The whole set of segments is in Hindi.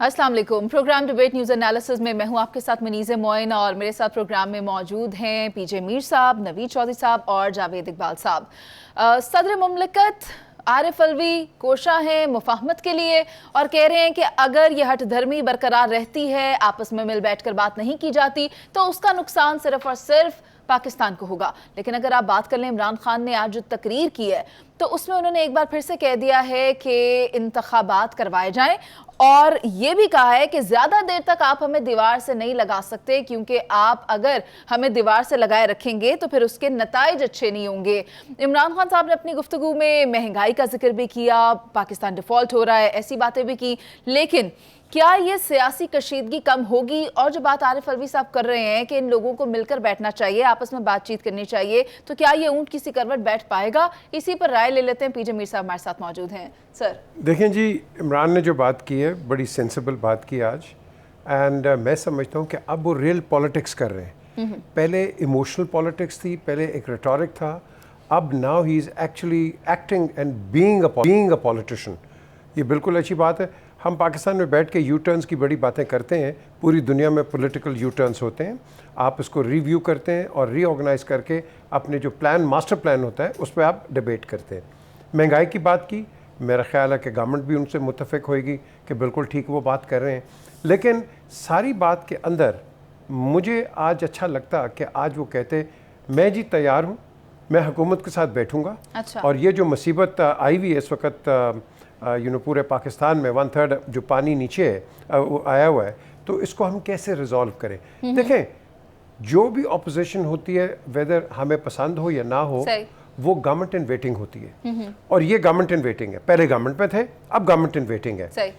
अस्सलाम वालेकुम। प्रोग्राम डिबेट न्यूज़ एनालिसिस में मैं हूं आपके साथ मनीज़ मोइन और मेरे साथ प्रोग्राम में मौजूद हैं पीजे मीर साहब, नवीद चौधरी साहब और जावेद इकबाल साहब। सदर मुमलिकत आरिफ अलवी कोशा हैं मुफाहमत के लिए और कह रहे हैं कि अगर यह हठधर्मी बरकरार रहती है, आपस में मिल बैठ कर बात नहीं की जाती, तो उसका नुकसान सिर्फ और सिर्फ पाकिस्तान को होगा। लेकिन अगर आप बात कर लें, इमरान खान ने आज जो तकरीर की है तो उसमें उन्होंने एक बार फिर से कह दिया है कि इंतखाबात करवाए जाएं और ये भी कहा है कि ज्यादा देर तक आप हमें दीवार से नहीं लगा सकते, क्योंकि आप अगर हमें दीवार से लगाए रखेंगे तो फिर उसके नताइज अच्छे नहीं होंगे। इमरान खान साहब ने अपनी गुफ्तगू में महंगाई का जिक्र भी किया, पाकिस्तान डिफॉल्ट हो रहा है, ऐसी बातें भी की। लेकिन क्या ये सियासी कशीदगी कम होगी? और जो बात आरिफ अलवी साहब कर रहे हैं कि इन लोगों को मिलकर बैठना चाहिए, आपस में बातचीत करनी चाहिए, तो क्या ये ऊंट किसी करवट बैठ पाएगा? इसी पर राय ले लेते हैं। पीजे मीर साहब हमारे साथ मौजूद हैं। सर देखें जी, इमरान ने जो बात की है बड़ी सेंसिबल बात की आज, एंड मैं समझता हूँ कि अब वो रियल पॉलिटिक्स कर रहे हैं। पहले इमोशनल पॉलिटिक्स थी, पहले एक रिटोरिक था, अब now he is actually acting and being a politician. ये बिल्कुल अच्छी बात है। हम पाकिस्तान में बैठ के यू टर्न्स की बड़ी बातें करते हैं, पूरी दुनिया में पॉलिटिकल यू टर्न्स होते हैं, आप इसको रिव्यू करते हैं और रीऑर्गेनाइज करके अपने जो प्लान, मास्टर प्लान होता है, उस पर आप डिबेट करते हैं। महंगाई की बात की, मेरा ख्याल है कि गवर्नमेंट भी उनसे मुत्तफिक होएगी कि बिल्कुल ठीक वो बात कर रहे हैं। लेकिन सारी बात के अंदर मुझे आज अच्छा लगता कि आज वो कहते मैं जी तैयार हूँ, मैं हुकूमत के साथ बैठूँगा। अच्छा। और ये जो मुसीबत आई हुई है इस वक्त पूरे पाकिस्तान में 1/3 जो पानी नीचे है वो आया हुआ है, तो इसको हम कैसे रिजॉल्व करें? देखें, जो भी अपोजिशन होती है, वेदर हमें पसंद हो या ना हो, वो गवर्नमेंट इन वेटिंग होती है। और ये गवर्नमेंट इन वेटिंग है। पहले गवर्नमेंट में थे, अब गवर्नमेंट इन वेटिंग है। सही।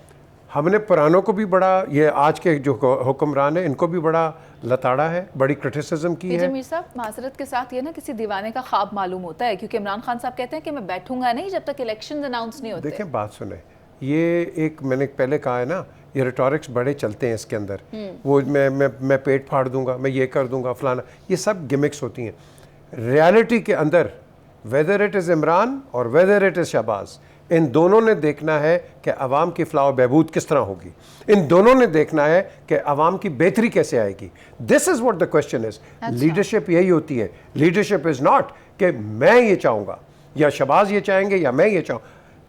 हमने पुरानों को भी बड़ा, ये आज के जो हुक्मरान है इनको भी बड़ा लताड़ा है, बड़ी क्रिटिसिज्म की है। मीर साहब, माजरत के साथ ये ना किसी दीवाने का ख्वाब मालूम होता है, क्योंकि इमरान खान साहब कहते हैं कि मैं बैठूंगा नहीं जब तक इलेक्शंस अनाउंस नहीं होते। देखें, बात सुने, ये एक मैंने पहले कहा है ना, ये रिटोरिक्स बड़े चलते हैं इसके अंदर। वो मैं पेट फाड़ दूंगा, मैं ये कर दूंगा, फलाना, ये सब गिमिक्स होती हैं। रियलिटी के अंदर वेदर इट इज़ इमरान और वेदर इट इज़ शहबाज, इन दोनों ने देखना है कि अवाम की फलाह बहबूद किस तरह होगी। इन दोनों ने देखना है कि अवाम की बेहतरी कैसे आएगी। This is what the question is. Leadership यही होती है। लीडरशिप इज़ नॉट कि मैं ये चाहूँगा या शहबाज ये चाहेंगे या मैं ये चाहूँ।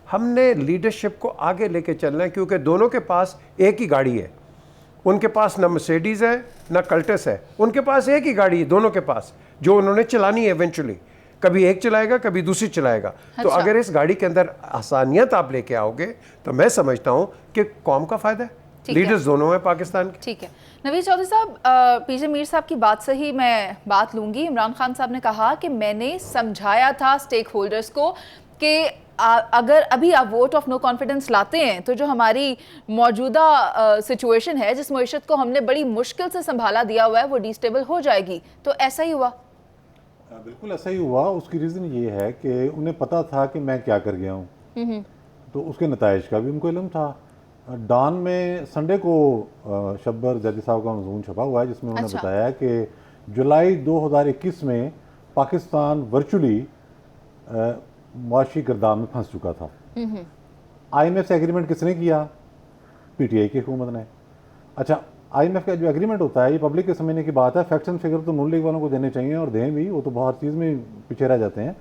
हमने लीडरशिप को आगे लेके चलना है, क्योंकि दोनों के पास एक ही गाड़ी है। उनके पास ना मर्सिडीज़ है ना कल्टस है, उनके पास एक ही गाड़ी है दोनों के पास, जो उन्होंने चलानी है इवेंचुअली। कभी एक चलाएगा, कभी दूसरी चलाएगा। अच्छा। तो अगर इस गाड़ी के अंदर आसानियत आप लेके आओगे तो मैं समझता हूँ कि कौम का फ़ायदा है। लीडर्स दोनों हैं पाकिस्तान के। ठीक है। नवीद चौधरी साहब, पीजे मीर साहब की बात से ही मैं बात लूँगी। इमरान खान साहब ने कहा कि मैंने समझाया था स्टेक होल्डर्स को कि अगर अभी आप वोट ऑफ नो कॉन्फिडेंस लाते हैं तो जो हमारी मौजूदा सिचुएशन है, जिस मईशत को हमने बड़ी मुश्किल से संभाला दिया हुआ है, वो डिस्टेबल हो जाएगी। तो ऐसा ही हुआ? बिल्कुल ऐसा ही हुआ। उसकी रीज़न ये है कि उन्हें पता था कि मैं क्या कर गया हूँ, तो उसके नताइज का भी उनको इल्म था। डॉन में संडे को शब्बर जैदी साहब का मजमून छपा हुआ है, जिसमें उन्होंने बताया कि जुलाई 2021 में पाकिस्तान वर्चुअली मुआशी गर्दान में फंस चुका था। IMF से एग्रीमेंट किसने किया? PTI की हुकूमत ने। अच्छा, IMF का जो एग्रीमेंट होता है, ये पब्लिक के समझने की बात है। फैक्ट्स एंड फिगर तो नून लीग वालों को देने चाहिए और दें भी, वो तो बहुत चीज़ में पीछे रह जाते हैं।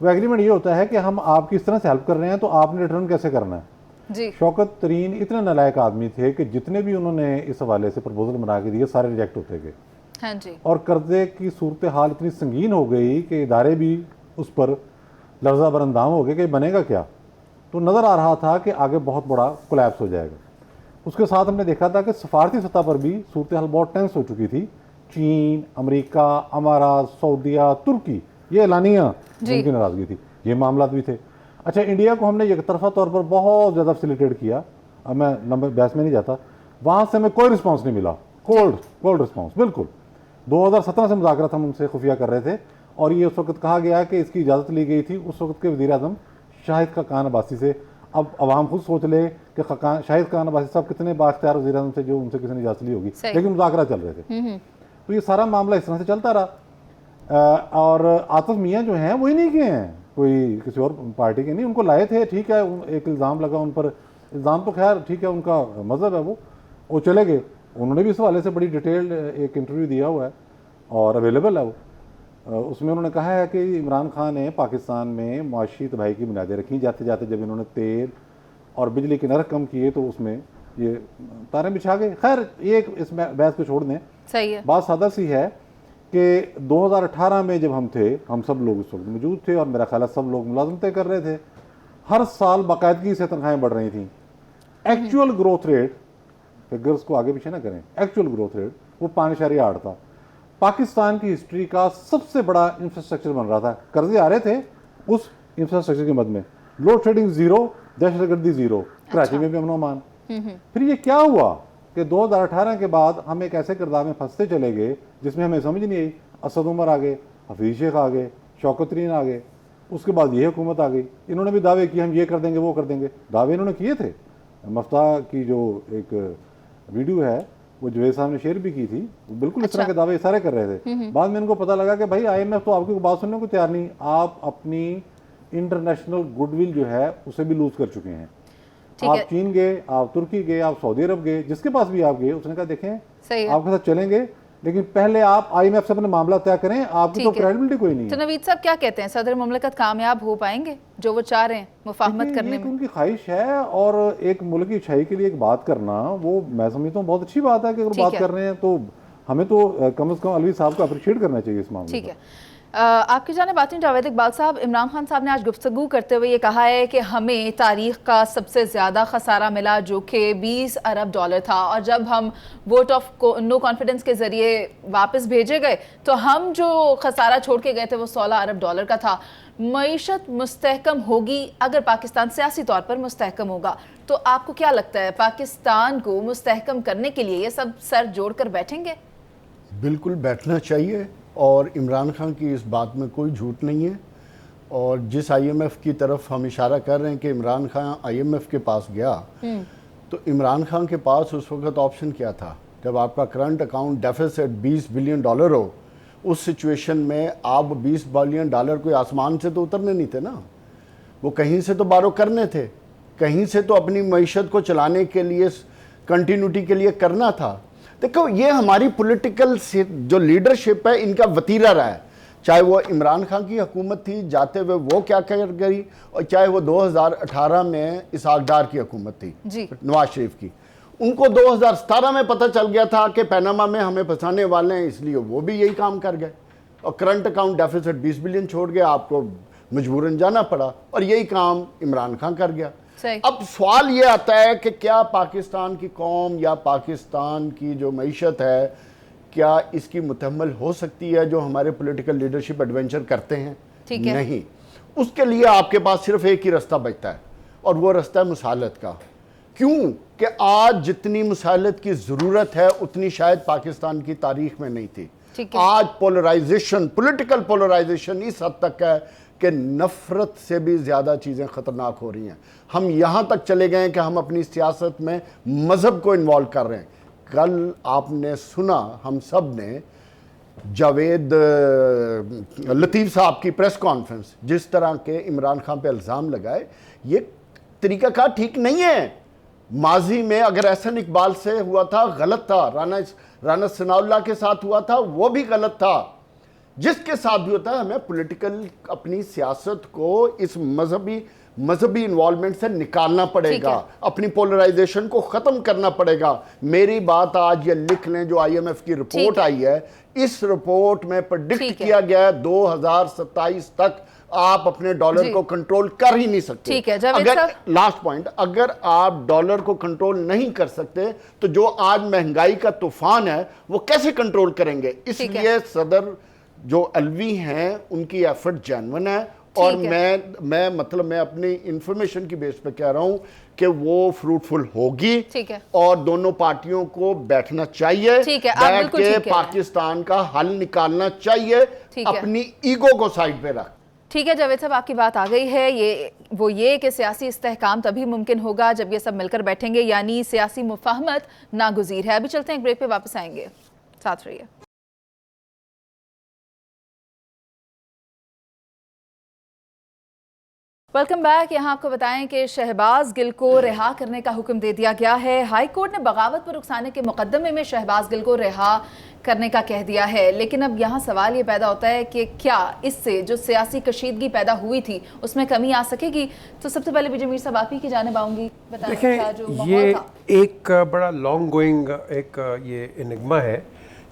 वो एग्रीमेंट ये होता है कि हम आपकी इस तरह से हेल्प कर रहे हैं, तो आपने रिटर्न कैसे करना है। जी। शौकत तरीन इतने नालायक आदमी थे कि जितने भी उन्होंने इस हवाले से प्रपोजल बना के दिए, सारे रिजेक्ट होते गए। हाँ जी। और कर्जे की सूरत हाल इतनी संगीन हो गई कि इदारे भी उस पर लर्जा बरंदाम हो गए कि बनेगा क्या। तो नज़र आ रहा था कि आगे बहुत बड़ा कोलैप्स हो जाएगा। उसके साथ हमने देखा था कि सफारती सतह पर भी सूरत हाल बहुत टेंस हो चुकी थी। चीन, अमेरिका, अमारात, सऊदीया, तुर्की, ये एलानिया जिनकी नाराज़गी थी, ये मामला भी थे। अच्छा, इंडिया को हमने एक तरफा तौर पर बहुत ज़्यादा फैसिलिटेट किया। अब मैं लंबे बहस में नहीं जाता, वहाँ से हमें कोई रिस्पॉन्स नहीं मिला। कोल्ड रिस्पॉन्स बिल्कुल। 2017 से मुज़ाकरात हम उनसे खुफिया कर रहे थे, और ये उस वक्त कहा गया कि इसकी इजाज़त ली गई थी उस वक्त के वज़ीर-ए-आज़म शाहिद खाकान अब्बासी से। अब अवाम खुद सोच ले कि शाहिद खान अब्बासी साहब कितने बाख्तियार वज़ीर-ए-आज़म थे जो उनसे किसी ने इजाज़त ली होगी, लेकिन मुज़ाकरा चल रहे थे। तो ये सारा मामला इस तरह से चलता रहा। और आतिफ मियाँ जो हैं वो ही नहीं के हैं, कोई किसी और पार्टी के नहीं, उनको लाए थे। ठीक है, एक इल्ज़ाम लगा उन पर इल्ज़ाम तो खैर ठीक है, उनका मज़हब है, वो चले गए। उन्होंने भी इस हवाले से बड़ी डिटेल्ड एक इंटरव्यू दिया हुआ है और अवेलेबल है वो। उसमें उन्होंने कहा है कि इमरान खान ने पाकिस्तान में मुआशी तबाही की बुनियादें रखी, जाते जाते जब इन्होंने तेल और बिजली के नर्ख कम किए तो उसमें ये तारें बिछा गए। खैर ये इस बहस को छोड़ दें, सही है। बात सादा सी है कि 2018 में जब हम थे, हम सब लोग उस वक्त मौजूद थे और मेरा ख्याल है सब लोग मुलाजमतें कर रहे थे, हर साल बाकायदगी से तनख्वाहें बढ़ रही थी। एक्चुअल ग्रोथ रेट, फिगर्स को आगे पीछे ना करें, एक्चुअल ग्रोथ रेट वो 5.8 था। पाकिस्तान की हिस्ट्री का सबसे बड़ा इंफ्रास्ट्रक्चर बन रहा था, कर्जे आ रहे थे उस इंफ्रास्ट्रक्चर की मद में, लोड शेडिंग जीरो, दहशतगर्दी जीरो, कराची में भी अमन अमान। फिर ये क्या हुआ कि 2018 के बाद हम एक ऐसे किरदार में फंसते चले गए जिसमें हमें समझ नहीं आई। असद उमर आ गए, हफीज शेख आ गए, शौकत तरीन आ गए, उसके बाद ये हुकूमत आ गई। इन्होंने भी दावे किए हम ये कर देंगे वो कर देंगे, दावे इन्होंने किए थे। मफ्ता की जो एक वीडियो है वो जवेद साहब ने शेयर भी की थी, बिल्कुल इस तरह के दावे सारे कर रहे थे। बाद में इनको पता लगा कि भाई IMF तो आपकी बात सुनने को तैयार नहीं, आप अपनी इंटरनेशनल गुडविल जो है उसे भी लूज कर चुके हैं। आप चीन गए, आप तुर्की गए, आप सऊदी अरब गए, जिसके पास भी आप गए उसने कहा देखें आपके साथ चलेंगे, लेकिन पहले आप IMF से अपने मामला तय करें, आपकी तो क्रेडिबिलिटी कोई नहीं है। तो नवीद साहब क्या कहते हैं, सदर मुमलिकत कामयाब हो पाएंगे जो वो चाह रहे हैं मुफाहमत करने में? उनकी ख्वाहिश है और एक मुल्क की अच्छाई के लिए एक बात करना, वो मैं समझता हूँ बहुत अच्छी बात है कि अगर बात कर रहे हैं तो हमें तो कम से कम अलवी साहब को अप्रिशिएट करना चाहिए इस मामले में। ठीक है। आपकी जानिब आती हैं जावेद इकबाल साहब, इमरान खान साहब ने आज गुफ्तगू करते हुए ये कहा है कि हमें तारीख का सबसे ज़्यादा खसारा मिला जो कि $20 अरब था, और जब हम वोट ऑफ नो कॉन्फिडेंस के ज़रिए वापस भेजे गए तो हम जो खसारा छोड़ के गए थे वो $16 अरब का था। मईशत मुस्तहकम होगी अगर पाकिस्तान सियासी तौर पर मुस्तहकम होगा, तो आपको क्या लगता है पाकिस्तान को मुस्तहकम करने के लिए ये सब सर जोड़ कर बैठेंगे? बिल्कुल बैठना चाहिए, और इमरान खान की इस बात में कोई झूठ नहीं है। और जिस IMF की तरफ हम इशारा कर रहे हैं कि इमरान खान IMF के पास गया, तो इमरान खान के पास उस वक्त ऑप्शन क्या था? जब आपका करंट अकाउंट डेफिसिट $20 बिलियन हो, उस सिचुएशन में आप $20 बिलियन कोई आसमान से तो उतरने नहीं थे ना, वो कहीं से तो बारो करने थे, कहीं से तो अपनी मईशत को चलाने के लिए, कंटिन्यूटी के लिए करना था। देखो ये हमारी पॉलिटिकल जो लीडरशिप है इनका वतीरा रहा है, चाहे वो इमरान खान की हुकूमत थी जाते हुए वो क्या कर गई, और चाहे वो 2018 में इसहाक डार की हुकूमत थी नवाज शरीफ की। उनको 2017 में पता चल गया था कि पैनामा में हमें फंसाने वाले हैं, इसलिए वो भी यही काम कर गए और करंट अकाउंट डेफिसिट 20 बिलियन छोड़ गया, आपको मजबूरन जाना पड़ा, और यही काम इमरान खान कर गया। अब सवाल ये आता है कि क्या पाकिस्तान की कौम या पाकिस्तान की जो मईशत है, क्या इसकी मुतहम्मल हो सकती है जो हमारे पॉलिटिकल लीडरशिप एडवेंचर करते हैं? नहीं। उसके लिए आपके पास सिर्फ एक ही रास्ता बचता है, और वो रास्ता है मुसालत का। क्यों कि आज जितनी मुसालत की ज़रूरत है उतनी शायद पाकिस्तान की तारीख में नहीं थी। आज पोलराइजेशन, पॉलिटिकल पोलराइजेशन इस हद तक है कि नफ़रत से भी ज़्यादा चीज़ें ख़तरनाक हो रही हैं। हम यहाँ तक चले गए कि हम अपनी सियासत में मज़हब को इन्वॉल्व कर रहे हैं। कल आपने सुना, हम सब ने, जावेद लतीफ़ साहब की प्रेस कॉन्फ्रेंस, जिस तरह के इमरान खान पे इल्ज़ाम लगाए, ये तरीक़ाकार ठीक नहीं है। माजी में अगर एहसन इकबाल से हुआ था गलत था, राना सनाउल्लाह के साथ हुआ था वो भी गलत था, जिसके साथ भी होता है। हमें पॉलिटिकल अपनी सियासत को इस मजहबी इन्वॉल्वमेंट से निकालना पड़ेगा, अपनी पोलराइजेशन को ख़त्म करना पड़ेगा। मेरी बात आज ये लिख लें, जो IMF की रिपोर्ट आई है, इस रिपोर्ट में प्रेडिक्ट किया गया है 2027 तक आप अपने डॉलर को कंट्रोल कर ही नहीं सकते। अगर लास्ट पॉइंट, अगर आप डॉलर को कंट्रोल नहीं कर सकते तो जो आज महंगाई का तूफान है वो कैसे कंट्रोल करेंगे? इसलिए सदर जो अलवी हैं उनकी एफर्ट जेन्युइन है, और मैं अपनी इंफॉर्मेशन की बेस पे कह रहा हूं कि वो फ्रूटफुल होगी। और दोनों पार्टियों को बैठना चाहिए, बैठ के पाकिस्तान का हल निकालना चाहिए, अपनी ईगो को साइड पे रख। ठीक है जावेद साहब, आपकी बात आ गई है। ये कि सियासी इस्तेहकाम तभी मुमकिन होगा जब ये सब मिलकर बैठेंगे, यानी सियासी मुफाहमत नागुज़ीर है। अभी चलते हैं एक ब्रेक पे, वापस आएंगे, साथ रहिए। Welcome back. यहाँ आपको बताएं कि शहबाज गिल को रिहा करने का हुक्म दे दिया गया है। हाई कोर्ट ने बगावत पर उकसाने के मुकदमे में शहबाज गिल को रिहा करने का कह दिया है। लेकिन अब यहाँ सवाल ये पैदा होता है कि क्या इससे जो सियासी कशीदगी पैदा हुई थी उसमें कमी आ सकेगी? तो सबसे पहले बीजे मीर साहब आप ही की जानिब आऊंगी। देखें, ये एक बड़ा लॉन्ग गोइंग एक ये एनिग्मा है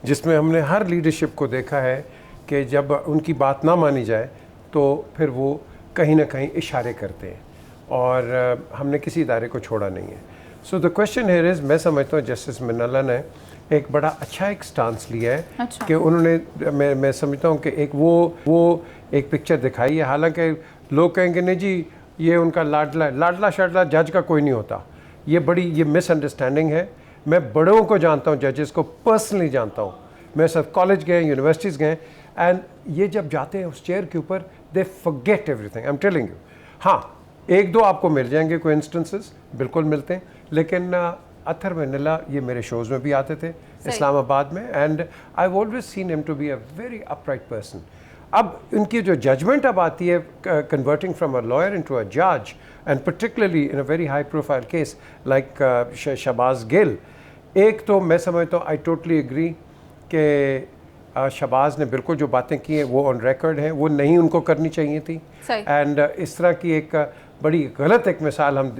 जिसमें हमने हर लीडरशिप को देखा है कि जब उनकी बात ना मानी जाए तो फिर वो कहीं ना कहीं इशारे करते हैं, और हमने किसी इदारे को छोड़ा नहीं है। So the question here is, मैं समझता हूँ जस्टिस मिनल्ला ने एक बड़ा अच्छा एक स्टांस लिया है। अच्छा। कि उन्होंने मैं समझता हूँ कि एक वो एक पिक्चर दिखाई है। हालांकि लोग कहेंगे नहीं जी ये उनका लाडला शाडला जज का कोई नहीं होता, ये मिसअंडरस्टैंडिंग है। मैं बड़ों को जानता हूँ, जजेस को पर्सनली जानता हूँ, मैं सब कॉलेज गए, यूनिवर्सिटीज़ गए, एंड ये जब जाते हैं उस चेयर के ऊपर they forget everything. I am telling you. हाँ, एक दो आपको मिल जाएंगे कोई इंस्टेंसेस, बिल्कुल मिलते हैं, लेकिन अथर मिनल्ला ये मेरे शोज़ में भी आते थे इस्लामाबाद में, and I always seen him to be a very upright person. अब इनकी जो जजमेंट अब आती है converting from a lawyer into a जज, and particularly in a very high profile case like Shahbaz Gill, एक तो मैं समझता हूँ आई टोटली एग्री कि शहबाज ने बिल्कुल जो बातें की हैं वो ऑन रिकॉर्ड हैं, वो नहीं उनको करनी चाहिए थी। एंड इस तरह की एक बड़ी गलत एक मिसाल हम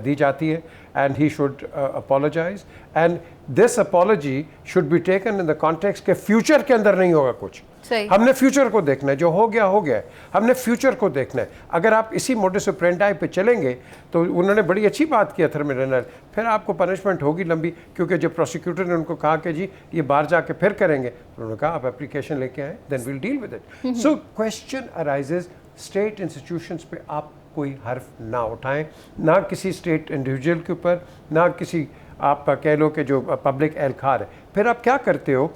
दी जाती है, and he should apologise, and this apology should be taken in the context के फ्यूचर के अंदर नहीं होगा कुछ। हमने फ्यूचर को देखना है, जो हो गया हो गया, हमने फ्यूचर को देखना है। अगर आप इसी मोडस ऑपरेंडी पे चलेंगे तो उन्होंने बड़ी अच्छी बात की अथर मिनल्ला, फिर आपको पनिशमेंट होगी लंबी, क्योंकि जब प्रोसिक्यूटर ने उनको कहा कि जी ये बाहर जाके फिर करेंगे, तो उन्होंने कहा आप एप्लीकेशन लेके आए, then will deal with it. So question arises, state institutions पे आप कोई हर्फ ना उठाएं, ना किसी स्टेट इंडिविजुअल के ऊपर, ना किसी आप कह लो कि जो पब्लिक एहलकार है। फिर आप क्या करते हो,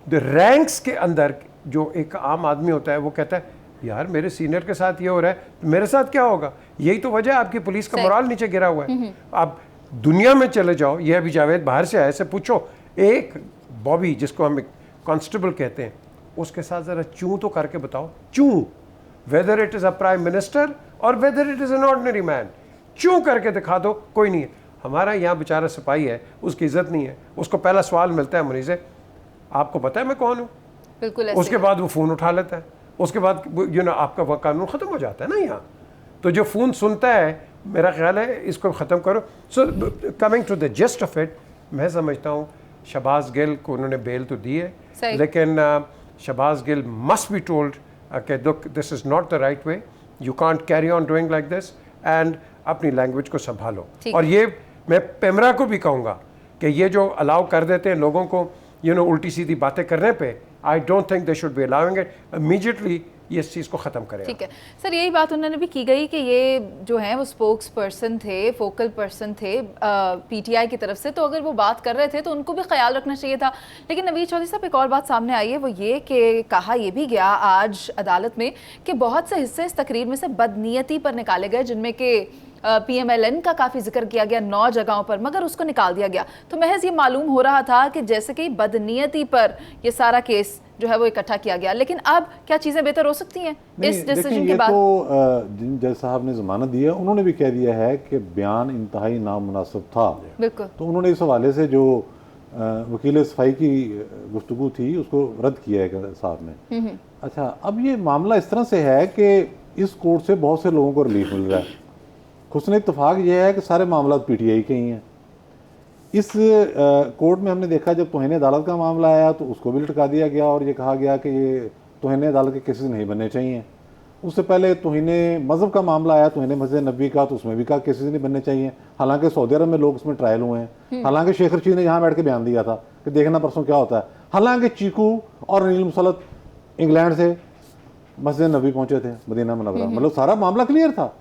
द रैंक्स के अंदर जो एक आम आदमी होता है वो कहता है यार मेरे सीनियर के साथ ये हो रहा है, मेरे साथ क्या होगा? यही तो वजह है आपकी पुलिस का मोराल नीचे गिरा हुआ है। आप दुनिया में चले जाओ, ये अभी जावेद बाहर से आए, से पूछो एक बॉबी जिसको हम कांस्टेबल कहते हैं, उसके साथ ज़रा चूं तो करके बताओ, चूं, whether it is a prime minister और whether it is an ordinary man, चूं करके दिखा दो, कोई नहीं है। हमारा यहाँ बेचारा सिपाही है, उसकी इज्जत नहीं है, उसको पहला सवाल मिलता है मुनीज़ आपको पता है मैं कौन हूँ? बिल्कुल ऐसे। उसके बाद वो फ़ोन उठा लेता है, उसके बाद आपका वह कानून ख़त्म हो जाता है ना यहाँ। तो जो फ़ोन सुनता है, मेरा ख्याल है इसको ख़त्म करो। So coming to the gist of it, मैं समझता हूँ शहबाज गिल को उन्होंने बेल तो दी है, लेकिन Shahbaz Gill must be told कि look this is not the right way, you can't carry on doing like this, and अपनी लैंग्वेज को संभालो। और ये मैं पेमरा को भी कहूँगा कि ये जो अलाउ कर देते हैं लोगों को उल्टी सीधी बातें करने पे, I don't think they should be allowing it. Immediately ये इस चीज़ को ख़त्म करें। ठीक है सर, यही बात उन्होंने भी की गई कि ये जो है वो स्पोक्स पर्सन थे, फोकल पर्सन थे पीटीआई की तरफ से, तो अगर वो बात कर रहे थे तो उनको भी ख्याल रखना चाहिए था। लेकिन नवीद चौधरी साहब, एक और बात सामने आई है, वो ये कि कहा ये भी गया आज अदालत में कि बहुत से हिस्से इस तकरीर में से बदनीयती पर निकाले गए, जिनमें कि PMLN का काफ़ी जिक्र किया गया 9 जगहों पर, मगर उसको निकाल दिया गया। तो महज ये मालूम हो रहा था कि जैसे कि बदनीयती पर ये सारा केस जो है वो इकट्ठा किया गया, लेकिन अब क्या चीज़ें बेहतर हो सकती हैं इस डिसीजन के बाद? तो जिन जज साहब ने जमानत दी है उन्होंने भी कह दिया है कि बयान इंतहाई नामुनासिब था। बिल्कुल। तो उन्होंने इस हवाले से जो वकील सफाई की गुफ्तगू थी उसको रद्द किया है साहब ने। अच्छा, अब ये मामला इस तरह से है कि इस कोर्ट से बहुत से लोगों को रिलीफ मिल रहा है। हुस्न इत्तफाक ये है कि सारे मामला PTI के ही हैं। इस कोर्ट में हमने देखा जब तौहीन अदालत का मामला आया तो उसको भी लटका दिया गया और ये कहा गया कि ये तौहीन अदालत के केसेस नहीं बनने चाहिए। उससे पहले तौहीन मज़हब का मामला आया, तौहीन मस्जिद नबी का, तो उसमें भी कहा केसेस नहीं बनने चाहिए। हालांकि सऊदी अरब में लोग उसमें ट्रायल हुए हैं। हालांकि शेख रशीद ने यहाँ बैठ के बयान दिया था कि देखना परसों क्या होता है। हालांकि चीकू और अनिल मुसलत इंग्लैंड से मस्जिद नबी पहुँचे थे, मदीना मुनव्वरा, मतलब सारा मामला क्लियर था।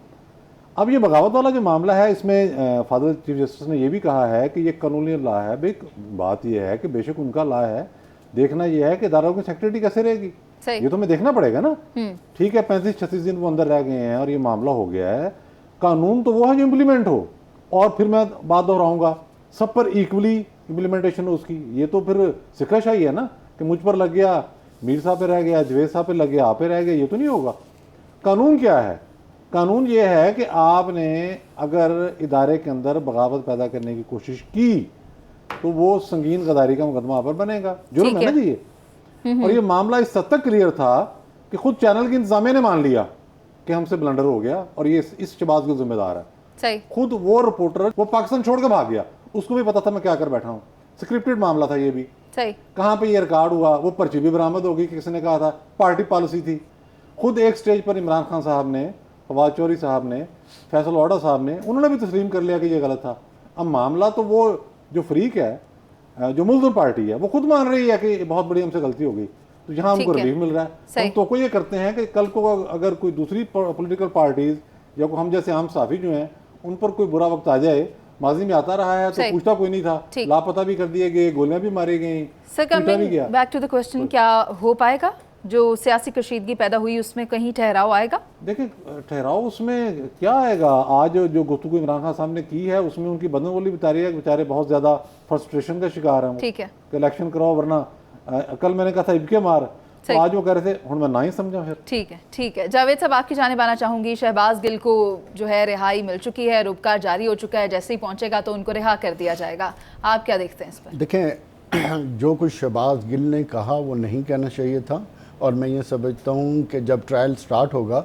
अब ये बगावत वाला जो मामला है, इसमें फादर चीफ जस्टिस ने यह भी कहा है कि ये कानूनी लॉ है। भाई बात यह है कि बेशक उनका लॉ है, देखना यह है कि अदालत की सेक्रेटरी कैसे रहेगी, ये तो हमें देखना पड़ेगा ना। ठीक है, 35-36 दिन वो अंदर रह गए हैं और ये मामला हो गया है। कानून तो वो है जो इम्प्लीमेंट हो, और फिर मैं बात दोहराऊंगा, सब पर इक्वली इम्प्लीमेंटेशन हो उसकी। ये तो फिर सिक्काशाही है ना कि मुझ पर लग गया, मीर साहब पे रह गया, जवेद साहब पे लग गया, आप पे रह गया, ये तो नहीं होगा। कानून क्या है? कानून ये है कि आपने अगर इदारे के अंदर बगावत पैदा करने की कोशिश की तो वो संगीन गद्दारी का मुकदमा आप पर बनेगा, जुर्म है ना जी ये। और ये मामला इस हद तक क्लियर था कि खुद चैनल की इंतजामिया ने मान लिया कि हमसे ब्लंडर हो गया और ये इस शहबाज का जिम्मेदार है। सही। खुद वो रिपोर्टर वो पाकिस्तान छोड़ के भाग गया, उसको भी पता था मैं क्या कर बैठा हूँ। स्क्रिप्टेड मामला था ये भी। सही। कहाँ पे ये रिकॉर्ड हुआ, वो पर्ची भी बरामद होगी, किसी ने कहा था पार्टी पॉलिसी थी। खुद एक स्टेज पर इमरान खान साहब ने, फवाद चौधरी साहब ने, फैसल वाडा साहब ने, उन्होंने भी तस्लीम कर लिया कि ये गलत था। अब मामला तो वो जो फरीक है, जो मुल्ज़िम पार्टी है, वो खुद मान रही है कि बहुत बड़ी हमसे गलती हो गई, तो यहाँ हमको रिलीफ मिल रहा है। हम तो ये करते हैं कि कल को अगर कोई दूसरी पॉलिटिकल पार्टीज या हम जैसे आम साफी जो हैं उन पर कोई बुरा वक्त आ जाए, माजी में आता रहा है तो पूछता कोई नहीं था, लापता भी कर दिए गए, गोलियां भी मारी गई। Sir, coming back to the question, क्या हो पाएगा जो सियासी कशीदगी पैदा हुई उसमें कहीं ठहराव आएगा? देखिए, ठहराव उसमें क्या आएगा? आज जो गुफ्तगू इमरान खान साहब ने की है उसमें उनकी बदनवाली बता रही है, बेचारे बहुत ज्यादा फ्रस्ट्रेशन का शिकार हैं। ठीक है, इलेक्शन कराओ वरना कल मैंने कहा था इबके मार, तो आज वो कह रहे थे, मैं ना ही समझा फिर। ठीक है, ठीक है। जावेद साहब, आपकी जानिब आना चाहूंगी। शहबाज गिल को जो है रिहाई मिल चुकी है, रुपकार जारी हो चुका है, जैसे ही पहुंचेगा तो उनको रिहा कर दिया जाएगा। आप क्या देखते हैं इस पर? देखें, जो कुछ शहबाज गिल ने कहा वो नहीं कहना चाहिए था, और मैं ये समझता हूँ कि जब ट्रायल स्टार्ट होगा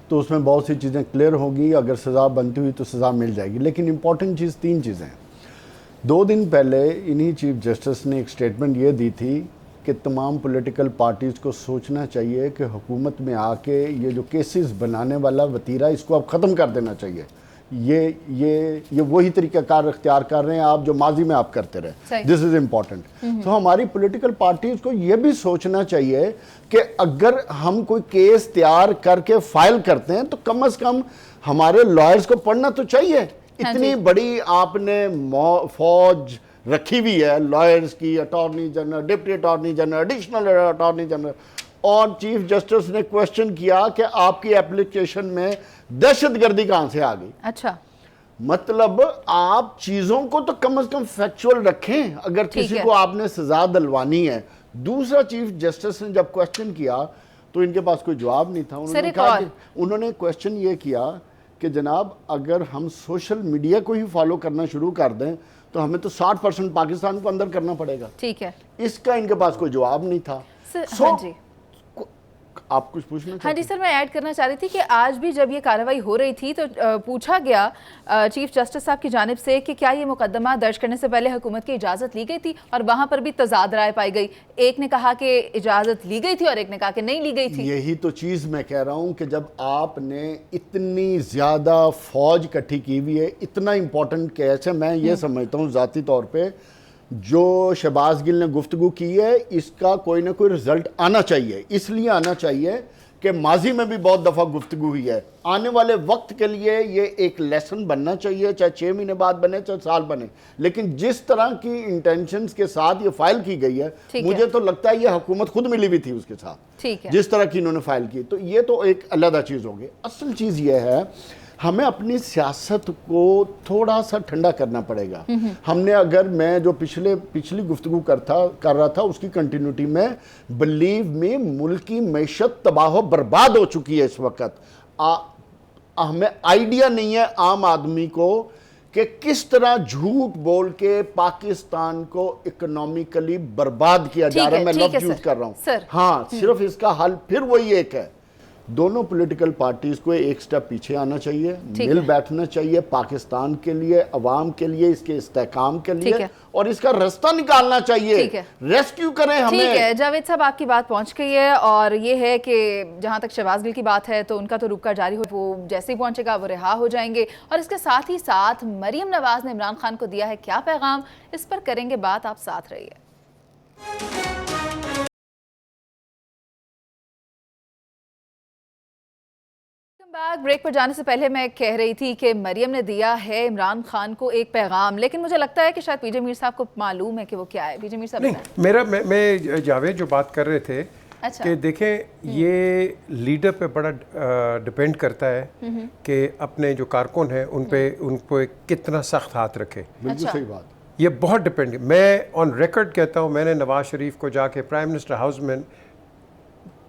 तो उसमें बहुत सी चीज़ें क्लियर होगी। अगर सज़ा बनती हुई तो सज़ा मिल जाएगी। लेकिन इम्पॉर्टेंट चीज़ 3 चीज़ें हैं। 2 दिन पहले इन्हीं चीफ जस्टिस ने एक स्टेटमेंट ये दी थी कि तमाम पॉलिटिकल पार्टीज़ को सोचना चाहिए कि हुकूमत में आके ये जो केसेस बनाने वाला वतीरा, इसको अब ख़त्म कर देना चाहिए। ये वही तरीक़ाकार इख्तियार कर रहे हैं आप जो माजी में आप करते रहे। This is important. तो हमारी पॉलिटिकल पार्टीज़ को ये भी सोचना चाहिए कि अगर हम कोई केस तैयार करके फाइल करते हैं तो कम से कम हमारे लॉयर्स को पढ़ना तो चाहिए। इतनी बड़ी आपने फौज रखी हुई है लॉयर्स की, attorney general, deputy attorney general, additional attorney general, और चीफ जस्टिस ने क्वेश्चन किया कि आपकी एप्लीकेशन में दहशतगर्दी कहां से आ गई। अच्छा, मतलब आप चीजों को तो कम से कम फैक्चुअल रखें अगर किसी को आपने सजा दिलवानी है। दूसरा, चीफ जस्टिस ने जब क्वेश्चन किया तो इनके पास कोई जवाब नहीं था। उन्होंने क्वेश्चन ये किया कि जनाब, अगर हम सोशल मीडिया को ही फॉलो करना शुरू कर दें तो हमें तो 60% पाकिस्तान को अंदर करना पड़ेगा। ठीक है, इसका इनके पास कोई जवाब नहीं था। हाँ जी, आप कुछ पूछना? हाँ जी सर, मैं ऐड करना चाह रही थी कि आज भी जब ये कार्रवाई हो रही थी तो पूछा गया चीफ जस्टिस साहब की जानिब से कि क्या ये मुकदमा दर्ज करने से पहले हुकूमत की इजाज़त ली गई थी, और वहाँ पर भी तजाद राय पाई गई। एक ने कहा कि इजाज़त ली गई थी और एक ने कहा कि नहीं ली गई थी। यही तो चीज़ मैं कह रहा हूँ कि जब आपने इतनी ज़्यादा फौज इकट्ठी की हुई है, इतना इंपॉर्टेंट केस है, मैं ये समझता हूँ ज़ाती तौर पर जो शहबाज गिल ने गुफ्तगू की है इसका कोई ना कोई रिजल्ट आना चाहिए। इसलिए आना चाहिए कि माजी में भी बहुत दफ़ा गुफ्तगू हुई है, आने वाले वक्त के लिए ये एक लेसन बनना चाहिए, चाहे 6 महीने बाद बने चाहे साल बने। लेकिन जिस तरह की इंटेंशंस के साथ ये फाइल की गई है, मुझे तो लगता है ये हुकूमत खुद मिली हुई थी उसके साथ, जिस तरह की इन्होंने फाइल की। तो ये तो एक अलग चीज़ होगी। असल चीज़ ये है, हमें अपनी सियासत को थोड़ा सा ठंडा करना पड़ेगा। हमने अगर मैं जो पिछली गुफ्तगू कर रहा था उसकी कंटिन्यूटी में, बिलीव में मुल्क की मैशत तबाह बर्बाद हो चुकी है इस वक्त। हमें आइडिया नहीं है आम आदमी को कि किस तरह झूठ बोल के पाकिस्तान को इकोनॉमिकली बर्बाद किया जा रहा है। मैं लफ्ज़ यूज कर रहा हूं। हाँ, सिर्फ इसका हल फिर वही एक है, दोनों पॉलिटिकल पार्टीज को एक स्टेप पीछे आना चाहिए, मिल बैठना चाहिए पाकिस्तान के लिए, अवाम के लिए, इसके इस्तेहकाम के लिए, और इसका रास्ता निकालना चाहिए। रेस्क्यू करें हमें। ठीक है जावेद साहब, आपकी बात पहुंच गई है, और ये है कि जहां तक शहबाज गिल की बात है तो उनका तो रुककर जारी हो, वो जैसे ही पहुंचेगा वो रिहा हो जाएंगे। और इसके साथ ही साथ मरियम नवाज ने इमरान खान को दिया है क्या पैगाम, इस पर करेंगे बात। आप साथ रहिए। ब्रेक पर जाने से पहले मैं कह रही थी कि मरियम ने दिया है इमरान खान को एक पैगाम, लेकिन मुझे लगता है कि शायद पीजे मीर साहब को मालूम है कि वो क्या है। पीजे मीर साहब, नहीं, मैं जावेद जो बात कर रहे थे, अच्छा, कि देखें ये लीडर पे बड़ा डिपेंड करता है कि अपने जो कारकुन हैं उनको कितना सख्त हाथ रखे। बिल्कुल सही बात, ये बहुत डिपेंड। मैं ऑन रिकॉर्ड कहता हूँ, मैंने नवाज शरीफ को जाके प्राइम मिनिस्टर हाउस में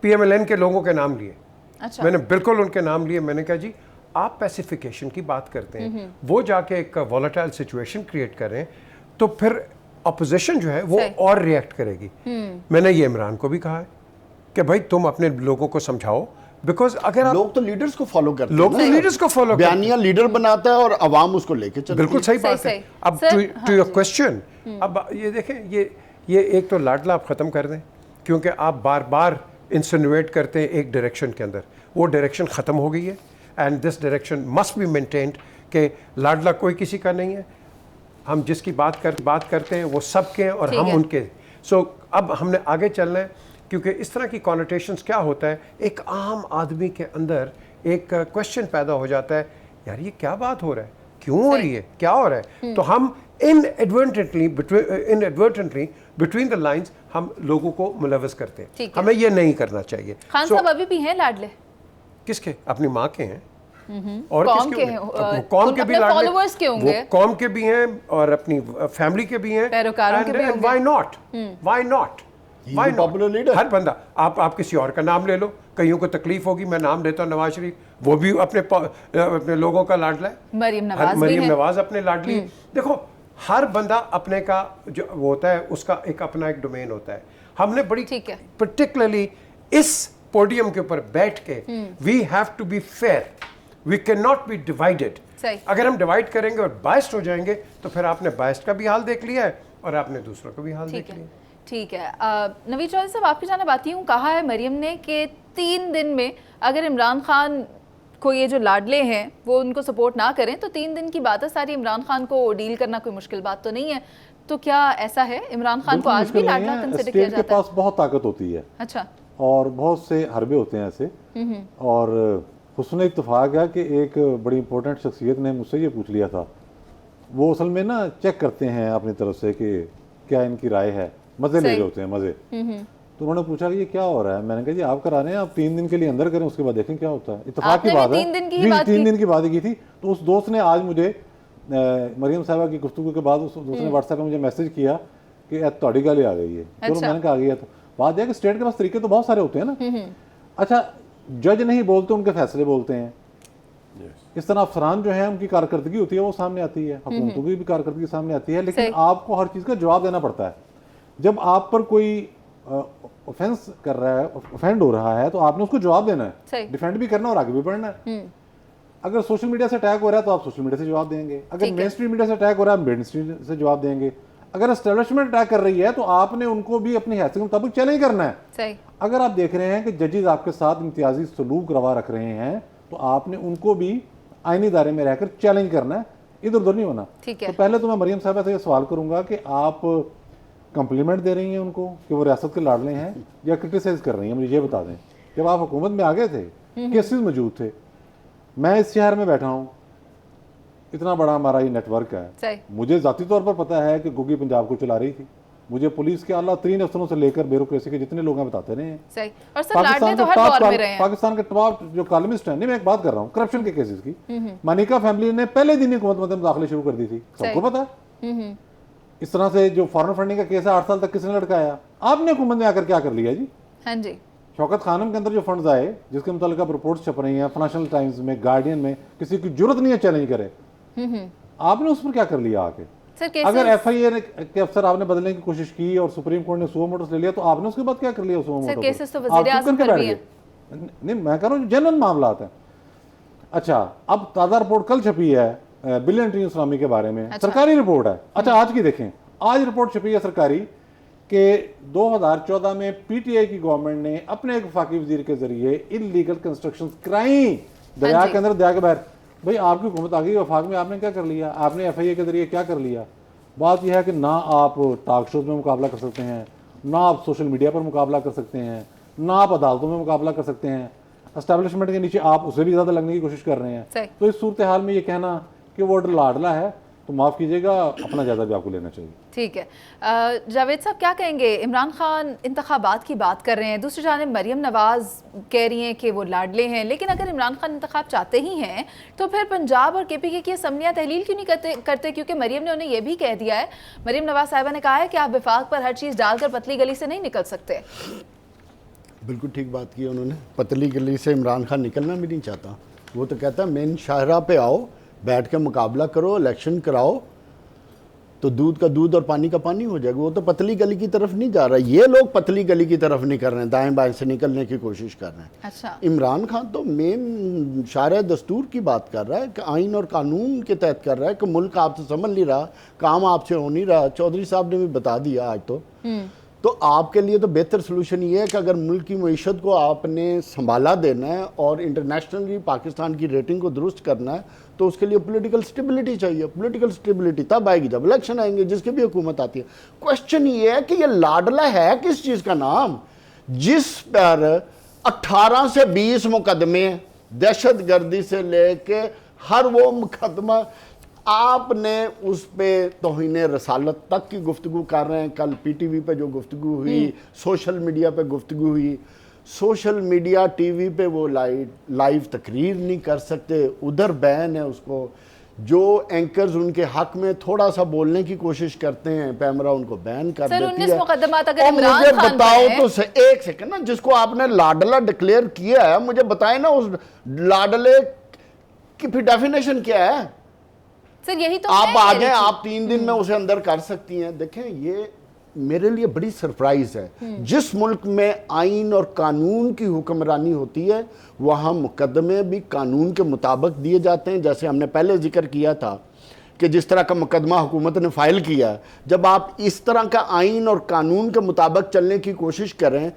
PMLN के लोगों के नाम लिए। अच्छा, मैंने बिल्कुल उनके नाम लिए। मैंने कहा जी आप पैसिफिकेशन की बात करते हैं, वो जाके एक वॉलेटाइल सिचुएशन क्रिएट करें, तो फिर अपोजिशन जो है वो और रिएक्ट करेगी। मैंने ये इमरान को भी कहा है कि भाई तुम अपने लोगों को समझाओ, बिकॉज अगर आप लोग तो लीडर्स को फॉलो करते हैं, लोग तो लीडर्स को फॉलो करते हैं, बयानिया लीडर बनाता है और आवाम उसको लेके चलती है। बिल्कुल सही बात सही, है। सही। अब टू योर क्वेश्चन, अब ये देखें, ये एक तो लाडला आप ख़त्म कर दें, क्योंकि आप बार बार इंसिनुएट करते हैं एक डायरेक्शन के अंदर, वो डायरेक्शन ख़त्म हो गई है, and this direction must be maintained कि लाडला कोई किसी का नहीं है, हम जिसकी बात करते हैं वो सबके हैं और हम उनके। सो अब हमने आगे चलना है, क्योंकि इस तरह की कॉनोटेशंस क्या होता है, एक आम आदमी के अंदर एक क्वेश्चन पैदा हो जाता है, यार ये क्या बात हो रहा है, क्यों हो रही है, क्या हो रहा है। तो हम इनएडवर्टेंटली बिटवीन द लाइंस हम लोगों को मुलव्वस करते हैं, हमें ये नहीं करना चाहिए। खान साहब अभी भी हैं लाडले? किसके? अपनी माँ के हैं और कौम किसके के हैं, कौम के भी लाडले, फॉलोअर्स के होंगे, वो कौम के भी हैं और अपनी फैमिली के भी हैं, पैरोकारों के भी होंगे। Why not popular leader. हर बंदा, आप किसी और का नाम ले लो, कईयों को तकलीफ होगी, मैं नाम लेता हूँ नवाज शरीफ, वो भी अपने लोगों का लाडला है। मरियम नवाज अपने लाडली। देखो हर बंदा अपने का जो वो होता है, उसका अपना एक डोमेन होता है। हमने बड़ी पर्टिकुलरली इस पोडियम के ऊपर बैठ के we have to be fair, we can not be divided. अगर हम डिवाइड करेंगे और बायस्ड हो जाएंगे तो फिर आपने बायस्ड का भी हाल देख लिया है और आपने दूसरों का भी हाल देख लिया। ठीक है। नवीद चौधरी साहब, आपकी जानिब आती हूँ, कहा है मरियम ने कि 3 दिन में अगर इमरान खान को ये जो लाडले हैं वो उनको सपोर्ट ना करें तो 3 दिन की बात है, सारी इमरान खान को डील करना कोई मुश्किल बात तो नहीं है। तो क्या ऐसा है, इमरान खान को आज भी लाडला कंसिडर किया जाता है? के पास बहुत ताकत होती है, अच्छा, और बहुत से हरबे होते हैं ऐसे। और हुस्न इत्तेफाक है कि एक बड़ी इंपॉर्टेंट शख्सियत ने मुझसे ये पूछ लिया था, वो असल में ना चेक करते हैं अपनी तरफ से कि क्या इनकी राय है, मज़े ले रहे होते हैं, मज़े। तो उन्होंने पूछा कि ये क्या हो रहा है, मैंने कहा जी आप करा रहे हैं, आप 3 दिन के लिए अंदर करें, उसके बाद देखें क्या होता है। इत्तेफाक की बात है, 3 दिन की बात की थी। तो उस दोस्त ने आज मुझे मरियम साहबा की गुफ्तगू के बाद उस दोस्त ने व्हाट्सएप में मुझे मैसेज किया कि ਤੁਹਾਡੀ ਗੱਲ आ गई है। तो मैंने कहा आ गई है। तो बात यह कि स्टेट के पास तरीके तो बहुत सारे होते हैं ना। अच्छा, जज नहीं बोलते, उनके फैसले बोलते हैं। इस तरह अफसरान जो है उनकी कारकर्दगी होती है, वो सामने आती है, हुकूमतों की भी कारकर्दगी सामने आती है, लेकिन आपको हर चीज़ का जवाब देना पड़ता है। जब आप पर कोई ऑफेंस कर रहा है, ऑफेंड हो रहा है, तो आपने उसको जवाब देना है, डिफेंड भी करना और आगे भी बढ़ना है। अगर सोशल मीडिया से अटैक हो रहा है तो आप सोशल मीडिया से जवाब देंगे, अगर मेन स्ट्रीम मीडिया से अटैक हो रहा है मेन स्ट्रीम से जवाब देंगे, अगर एस्टेब्लिशमेंट अटैक कर रही है तो आपने उनको भी अपनी हैसियत के मुताबिक चैलेंज करना है। सही। अगर आप देख रहे हैं कि जजेस आपके साथ इम्तियाजी सलूक रवा रख रहे हैं तो आपने उनको भी आईनी दायरे में रहकर चैलेंज करना है, इधर उधर नहीं होना। तो पहले तो मैं मरियम साहबा से ये सवाल करूंगा कि आप कम्प्लीमेंट दे रही हैं उनको कि वो रियासत के लाडले हैं या क्रिटिसाइज कर रही हैं, मुझे ये बता दें। जब आप हुकूमत में आगे थे, केसेस मौजूद थे, मैं इस शहर में बैठा हूँ, इतना बड़ा हमारा ये नेटवर्क है, मुझे ज़ाती तौर पर पता है कि गुगी पंजाब को चला रही थी, मुझे पुलिस के आला 3 अफसरों से लेकर ब्यूरोक्रेसी के जितने लोग हैं बताते रहे हैं। पाकिस्तान के टॉप जो कॉलमिस्ट हैं, नहीं मैं एक बात कर रहा हूँ करप्शन के केसेस की, मनिका फैमिली ने पहले दिन ही हुकूमत में दाखिले शुरू कर दी थी, सबको पता है। इस तरह से जो फॉरेन फंडिंग का केस है 8 साल तक किसने लड़काया, आपने हुकूमत में आकर क्या कर लिया जी? हाँ जी। शौकत खानम के अंदर जो फंड्स आए जिसके मुतालिक रिपोर्ट्स छप रही हैं फाइनेंशियल टाइम्स में, गार्डियन में, किसी की जरूरत नहीं है चैलेंज करे, आपने उस पर क्या कर लिया आके? अगर FIA के अफसर आपने बदलने की कोशिश की और सुप्रीम कोर्ट ने सुओ मोटर्स ले लिया तो आपने उसके बाद क्या कर लिया? सुओ मोटर्स नहीं, मैं कह रहा हूँ जनरल मामला आता है। अच्छा, अब ताज़ा रिपोर्ट कल छपी है बिलियन ट्री इस्लामी के बारे में, सरकारी रिपोर्ट है। अच्छा, आज की देखें, आज रिपोर्ट छपी है सरकारी कि 2014 में PTI की गवर्नमेंट ने अपने एक वफाकी वजीर के जरिए इलीगल कंस्ट्रक्शन कराई दरिया के अंदर, दरिया के बाहर। भाई आपकी हुकूमत आ गई वफाक में, आपने क्या कर लिया? आपने FIA के जरिए क्या कर लिया? बात यह है कि ना आप टॉक शोज में मुकाबला कर सकते हैं, ना आप सोशल मीडिया पर मुकाबला कर सकते हैं, ना आप अदालतों में मुकाबला कर सकते हैं, एस्टेब्लिशमेंट के नीचे आप उससे भी ज़्यादा लगने की कोशिश कर रहे हैं। तो इस सूरत हाल में ये कहना कि वो लाडला है तो माफ़ कीजिएगा, अपना जायजा भी आपको लेना चाहिए। ठीक है। जावेद साहब क्या कहेंगे? इमरान खान इंतखाबात की बात कर रहे हैं, दूसरी जानिब मरियम नवाज कह रही हैं कि वो लाडले हैं, लेकिन अगर इमरान खान इंतखाब चाहते ही हैं तो फिर पंजाब और KPK की असम्बलियाँ तहलील क्यों नहीं करते? क्योंकि मरियम ने उन्हें यह भी कह दिया है, मरियम नवाज साहिबा ने कहा है कि आप विफाक पर हर चीज़ डालकर पतली गली से नहीं निकल सकते। बिल्कुल ठीक बात की उन्होंने, पतली गली से इमरान खान निकलना भी नहीं चाहता। वो तो कहता है मेन शाहरा पे आओ, बैठ के मुकाबला करो, इलेक्शन कराओ, तो दूध का दूध और पानी का पानी हो जाएगा। वो तो पतली गली की तरफ नहीं जा रहा, ये लोग पतली गली की तरफ नहीं कर रहे हैं, दाएं बाएं से निकलने की कोशिश कर रहे हैं। अच्छा, इमरान खान तो मेन शारे दस्तूर की बात कर रहा है कि आइन और कानून के तहत कर रहा है कि मुल्क आपसे समझ नहीं रहा, काम आपसे हो नहीं रहा। चौधरी साहब ने भी बता दिया आज तो आपके लिए तो बेहतर सोल्यूशन ये है कि अगर मुल्क की मईशत को आपने संभाला देना है और इंटरनेशनली पाकिस्तान की रेटिंग को दुरुस्त करना है, तो उसके लिए पॉलिटिकल स्टेबिलिटी चाहिए। पॉलिटिकल स्टेबिलिटी तब आएगी जब इलेक्शन आएंगे, जिसकी भी हुकूमत आती है। क्वेश्चन ये है कि ये लाडला है किस चीज़ का नाम, जिस पर 18 से 20 मुकदमे, दहशत गर्दी से लेके हर वो मुकदमा, आपने उस पे तौहीन रसालत तक की गुफ्तगू कर रहे हैं। कल पीटीवी पे जो गुफ्तगू हुई, सोशल मीडिया पे गुफ्तगू हुई, सोशल मीडिया टीवी पे वो लाइव तकरीर नहीं कर सकते, उधर बैन है उसको। जो एंकर्स उनके हक में थोड़ा सा बोलने की कोशिश करते हैं, पैमरा उनको बैन कर देती है। 19 मुकदमात अगर और इमरान मुझे खान बताओ पर तो एक सेकंड ना, जिसको आपने लाडला डिक्लेयर किया है, मुझे बताएं ना उस लाडले की फिर डेफिनेशन क्या है। सर यही तो आप मैं आ कह जाए, रही थी। आप 3 दिन में उसे अंदर कर सकती हैं। देखें, ये मेरे लिए बड़ी सरप्राइज है। जिस मुल्क में आइन और कानून की हुक्मरानी होती है, वहां मुकदमे भी कानून के मुताबिक दिए जाते हैं। जैसे हमने पहले जिक्र किया था कि जिस तरह का मुकदमा हुकूमत ने फाइल किया, जब आप इस तरह का आइन और कानून के मुताबिक चलने की कोशिश करें,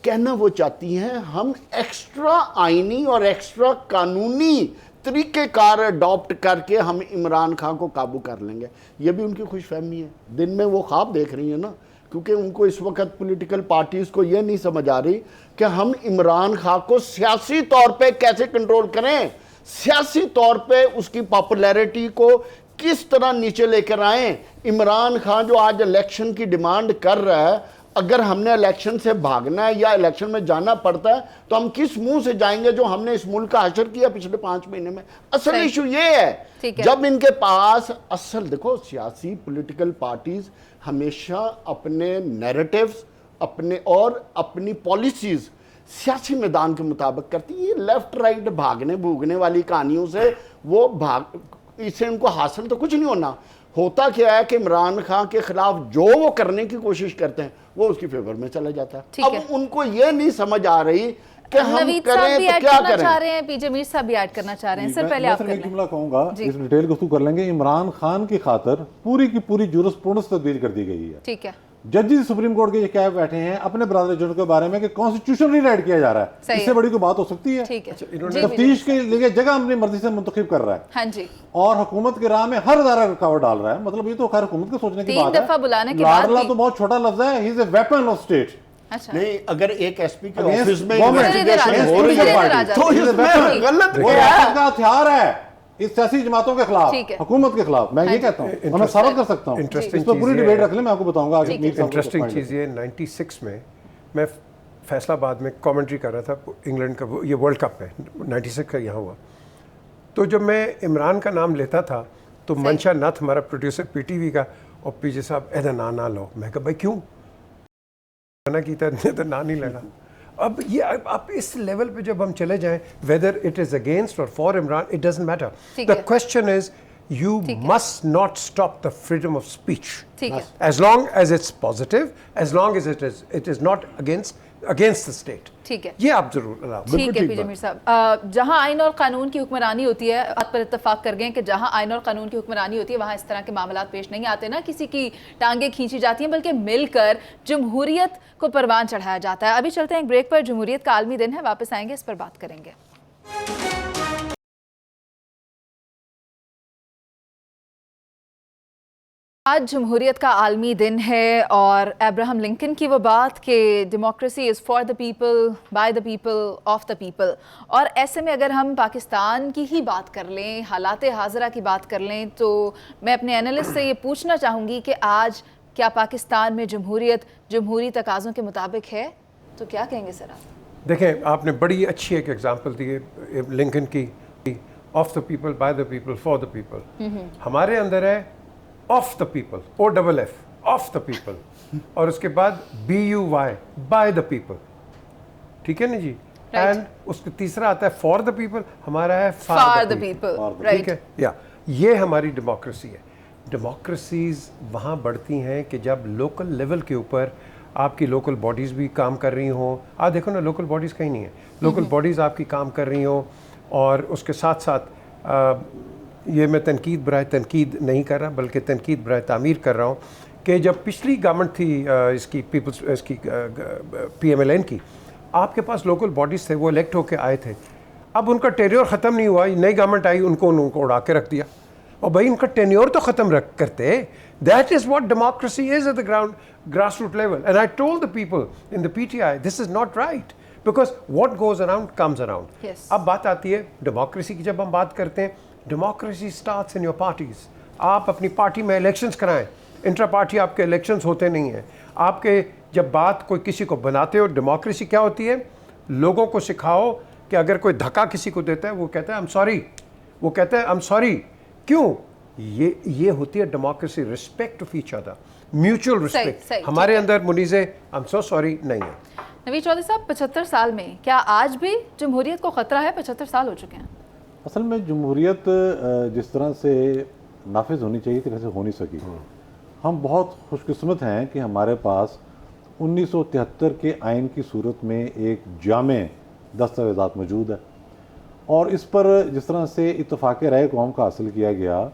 कहना वो चाहती हैं हम एक्स्ट्रा आइनी और एक्स्ट्रा कानूनी तरीक़ेकार अडॉप्ट करके हम इमरान खान को काबू कर लेंगे। ये भी उनकी खुशफहमी है। दिन में वो ख्वाब देख रही है ना, क्योंकि उनको इस वक्त पॉलिटिकल पार्टीज़ को ये नहीं समझ आ रही कि हम इमरान खान को सियासी तौर पे कैसे कंट्रोल करें, सियासी तौर पे उसकी पॉपुलैरिटी को किस तरह नीचे लेकर आएँ। इमरान खान जो आज इलेक्शन की डिमांड कर रहा है, अगर हमने इलेक्शन से भागना है या इलेक्शन में जाना पड़ता है, तो हम किस मुंह से जाएंगे जो हमने इस मुल्क का हशर किया पिछले 5 महीने में। असल इशू ये है, जब इनके पास असल, देखो सियासी पॉलिटिकल पार्टीज हमेशा अपने नैरेटिव्स, अपने और अपनी पॉलिसीज सियासी मैदान के मुताबिक करती है। ये लेफ्ट राइट भागने भूगने वाली कहानियों से वो इससे उनको हासिल तो कुछ नहीं होना। होता क्या है कि इमरान खान के खिलाफ जो वो करने की कोशिश करते हैं, वो उसकी फेवर में चला जाता है। अब उनको ये नहीं समझ आ रही कि हम करें तो क्या करें। चाह रहे हैं, पीजे मीर साहब भी ऐड करना चाह रहे हैं। सर पहले आप एक जुमला कहूंगा, इस डिटेल गुफ्तगू कर लेंगे। इमरान खान की खातर पूरी की पूरी जुरिस्प्रूडेंस तब्दील कर दी गई है। ठीक है, जजेस सुप्रीम कोर्ट के ये क्या बैठे हैं अपने बरादरी जज के बारे में कि कॉन्स्टिट्यूशन रीराइट किया जा रहा है। इससे बड़ी कोई बात हो सकती है? ठीक है, तफ्तीश के लिए जगह अपनी मर्जी से मुंतखब कर रहा है। हाँ जी, और हुकूमत के राह में हर इदारा रुकावट डाल रहा है। मतलब ये तो खैर हुकूमत के सोचने की बात है। 3 दफा बुलाने के बाद लाडला तो बहुत छोटा लफ्ज है, he is a weapon of state. अच्छा, नहीं, अगर एक एसपी के ऑफिस में इन्वेस्टिगेशन हो रही है तो इसमें गलत क्या है? का हथियार है इस सियासी जमातों के खिलाफ, हुकूमत के खिलाफ। मैं ये कहता हूँ, मैं साबित कर सकता हूँ। इस पर पूरी डिबेट रख ले, मैं आपको बताऊंगा आगे। इंटरेस्टिंग चीज़ ये 96 में मैं फैसलाबाद में कमेंट्री कर रहा था इंग्लैंड का, ये वर्ल्ड कप है 96 का यहाँ हुआ। तो जब मैं इमरान का नाम लेता था तो मंशा नाथ हमारा प्रोड्यूसर पीटीवी का और पीजे साहब एदा ना लो। मैं कहा भाई क्यों मना की तो ना नहीं लेना। अब ये आप इस लेवल पे जब हम चले जाएं, वेदर इट इज अगेंस्ट और for Imran, it doesn't matter. The question is you must not stop the freedom of speech as long as it's positive, as long as it is not against the state. ठीक है, ये आप जरूर अलाउ। ठीक है पीजे मीर साहब, जहां आइन और कानून की हुक्मरानी होती है, बात पर इत्तेफाक कर गए कि जहां आइन और कानून की हुक्मरानी होती है वहां इस तरह के मामलात पेश नहीं आते, ना किसी की टांगें खींची जाती हैं, बल्कि मिलकर जमहूरियत को परवान चढ़ाया जाता है। अभी चलते हैं एक ब्रेक पर। जमहूरियत का आलमी दिन है, वापस आएंगे, इस पर बात करेंगे। आज जमहूरियत का आलमी दिन है और अब्राहम लिंकन की वो बात कि democracy is for the people, by the people, of the people. और ऐसे में अगर हम पाकिस्तान की ही बात कर लें, हालात हाज़िरा की बात कर लें, तो मैं अपने एनालिस्ट से ये पूछना चाहूँगी कि आज क्या पाकिस्तान में जमहूरियत जमहूरी तकाज़ों के मुताबिक है? तो क्या कहेंगे सर आप? देखें, आपने बड़ी अच्छी एक एग्जांपल दी है लिंकन की, of the people, by the people, for the people. हमारे अंदर है of the people, OFF, of the people, और उसके बाद BUY, बाय द पीपल। ठीक है ना जी? एंड उसका तीसरा आता है फॉर द पीपल, हमारा है फॉर द पीपल, ठीक राइट। है, या ये हमारी डेमोक्रेसी है। डेमोक्रेसीज वहाँ बढ़ती हैं कि जब लोकल लेवल के ऊपर आपकी लोकल बॉडीज़ भी काम कर रही हों। आप देखो ना, लोकल बॉडीज़ कहीं नहीं है, लोकल बॉडीज़ आपकी काम कर रही हों, और उसके साथ साथ ये मैं तनकीद बराए तनकीद नहीं कर रहा, बल्कि तनकीद बराए तामीर कर रहा हूँ कि जब पिछली गवर्नमेंट थी इसकी पीपल्स इसकी PMLN की, आपके पास लोकल बॉडीज़ थे, वो इलेक्ट होके आए थे। अब उनका टेन्योर ख़त्म नहीं हुआ, नई गवर्नमेंट आई, उनको उड़ा के रख दिया। और भाई उनका टेन्योर तो ख़त्म रख करते। That is what democracy is at the grass root level. And I told the people in the PTI this is not right, because what goes around comes around. Yes. अब बात आती है डेमोक्रेसी की। जब हम बात करते हैं, democracy starts in your parties. आप अपनी पार्टी में इलेक्शंस कराएं, इंट्रा पार्टी आपके इलेक्शंस होते नहीं हैं। आपके जब बात कोई किसी को बनाते हो, डेमोक्रेसी क्या होती है, लोगों को सिखाओ कि अगर कोई धक्का किसी को देता है, वो कहता है आई एम सॉरी, वो कहता है आई एम सॉरी। क्यों? ये होती है democracy, respect of each other, mutual respect. सही, हमारे अंदर Muneeze I am so sorry नहीं है। नवीद चौधरी साहब, 75 साल में क्या आज भी जमहूरियत को खतरा है? 75 साल हो चुके हैं। असल में जमहूरियत जिस तरह से नाफिज होनी चाहिए थी, वैसे हो नहीं सकी। हम बहुत खुशकिस्मत हैं कि हमारे पास 1973 के आइन की सूरत में एक जामे दस्तावेज़ात मौजूद है, और इस पर जिस तरह से इत्तफाक़ राय कौम का हासिल किया गया,